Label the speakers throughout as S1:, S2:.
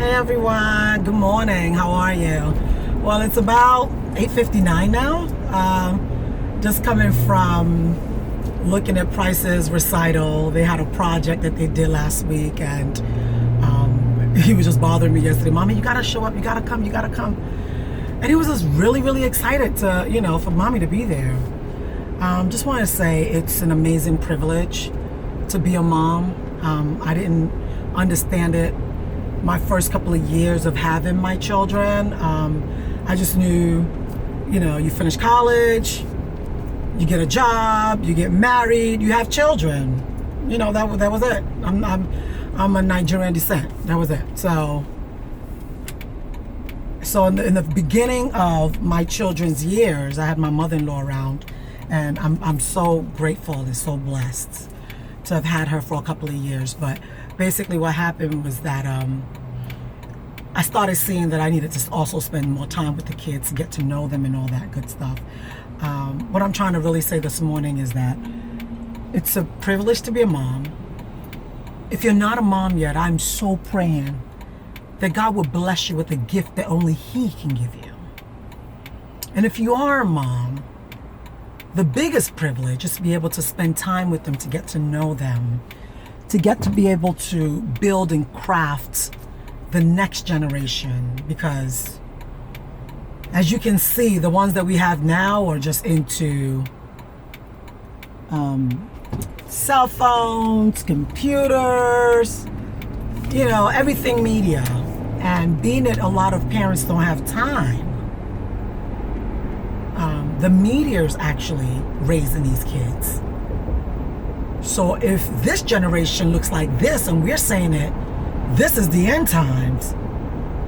S1: Hey everyone, good morning. How are you? Well, it's about 8:59 now. Just coming from looking at Price's recital. They had a project that they did last week, and he was just bothering me yesterday. Mommy, you gotta show up. You gotta come. You gotta come. And he was just really, really excited to, for Mommy to be there. Just want to say it's an amazing privilege to be a mom. I didn't understand it my first couple of years of having my children. I just knew, you finish college, you get a job, you get married, you have children. That was it. I'm a Nigerian descent. That was it. So in the beginning of my children's years, I had my mother-in-law around, and I'm so grateful and so blessed to have had her for a couple of years. But basically what happened was that I started seeing that I needed to also spend more time with the kids, get to know them and all that good stuff. What I'm trying to really say this morning is that it's a privilege to be a mom. If you're not a mom yet, I'm so praying that God will bless you with a gift that only He can give you. And if you are a mom, the biggest privilege is to be able to spend time with them, to get to know them, to get to be able to build and craft the next generation. Because as you can see, the ones that we have now are just into cell phones, computers, everything media. And being that a lot of parents don't have time, the media is actually raising these kids. So if this generation looks like this and we're saying it, this is the end times,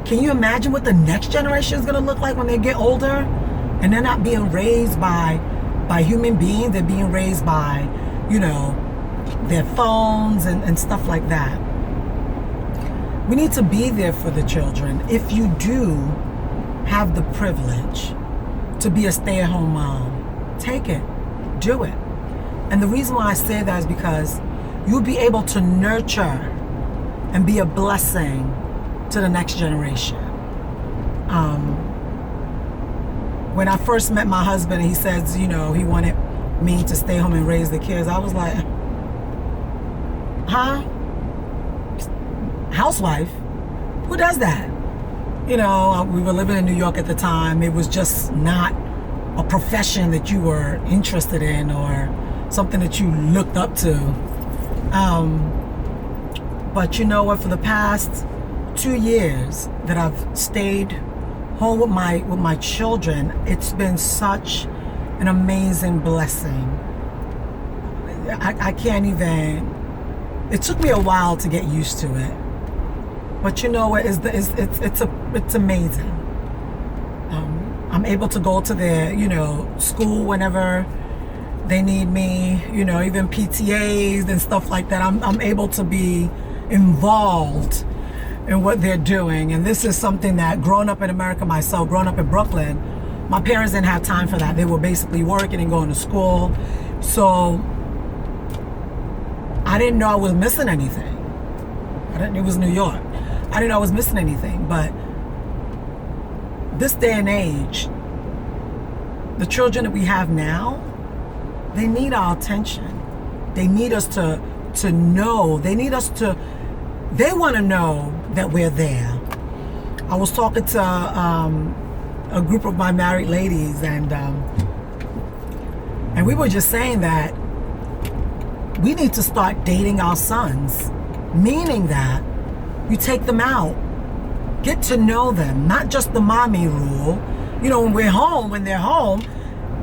S1: can you imagine what the next generation is going to look like when they get older? And they're not being raised by human beings. They're being raised by, their phones and stuff like that. We need to be there for the children. If you do have the privilege to be a stay-at-home mom, take it, do it. And the reason why I say that is because you'll be able to nurture and be a blessing to the next generation. When I first met my husband, he says, he wanted me to stay home and raise the kids. I was like, huh? Housewife? Who does that? We were living in New York at the time. It was just not a profession that you were interested in or something that you looked up to. But you know what? For the past 2 years that I've stayed home with my children, it's been such an amazing blessing. I can't even. It took me a while to get used to it. But you know what? It's amazing. I'm able to go to their, school whenever they need me. Even PTAs and stuff like that. I'm able to be involved in what they're doing. And this is something that, growing up in America myself, growing up in Brooklyn, my parents didn't have time for that. They were basically working and going to school. So I didn't know I was missing anything. It was New York. I didn't know I was missing anything. But this day and age, the children that we have now, they need our attention. They need us to know. They want to know that we're there. I was talking to a group of my married ladies, and we were just saying that we need to start dating our sons, meaning that you take them out, get to know them, not just the mommy rule. When they're home,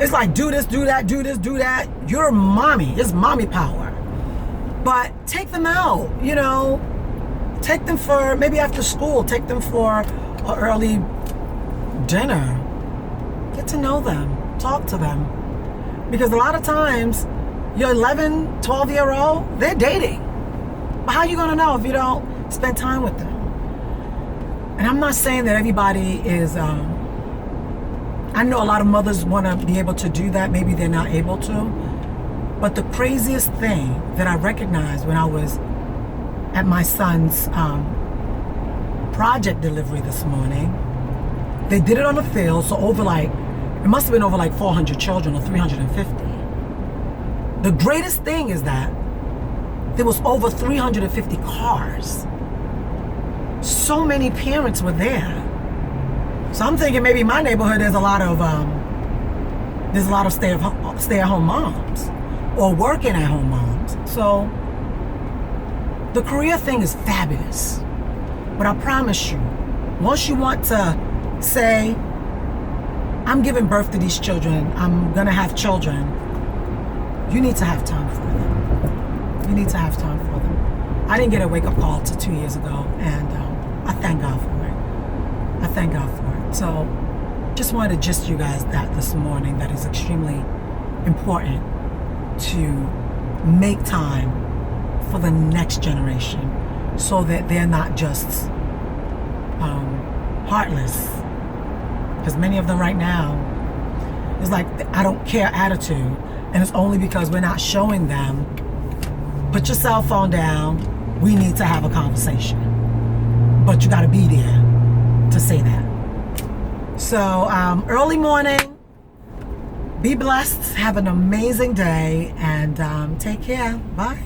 S1: it's like, do this, do that, do this, do that. You're mommy. It's mommy power. But take them out, take them for, maybe after school, take them for an early dinner. Get to know them, talk to them. Because a lot of times, your 11, 12-year-old, they're dating. But how are you going to know if you don't spend time with them? And I'm not saying that everybody is, I know a lot of mothers want to be able to do that. Maybe they're not able to. But the craziest thing that I recognized when I was at my son's project delivery this morning. They did it on the field, so it must have been over like 400 children or 350. The greatest thing is that there was over 350 cars. So many parents were there. So I'm thinking maybe in my neighborhood there's a lot of stay-at-home moms or working at home moms. So the career thing is fabulous. But I promise you, once you want to say, I'm giving birth to these children, I'm gonna have children, you need to have time for them. You need to have time for them. I didn't get a wake-up call till 2 years ago, and I thank God for it. I thank God for it. So just wanted to gist you guys that this morning, that is extremely important to make time for the next generation so that they're not just heartless. Because many of them right now, it's like I don't care attitude, and it's only because we're not showing them, put your cell phone down, we need to have a conversation. But you got to be there to say that. So early morning, be blessed, have an amazing day, and take care. Bye.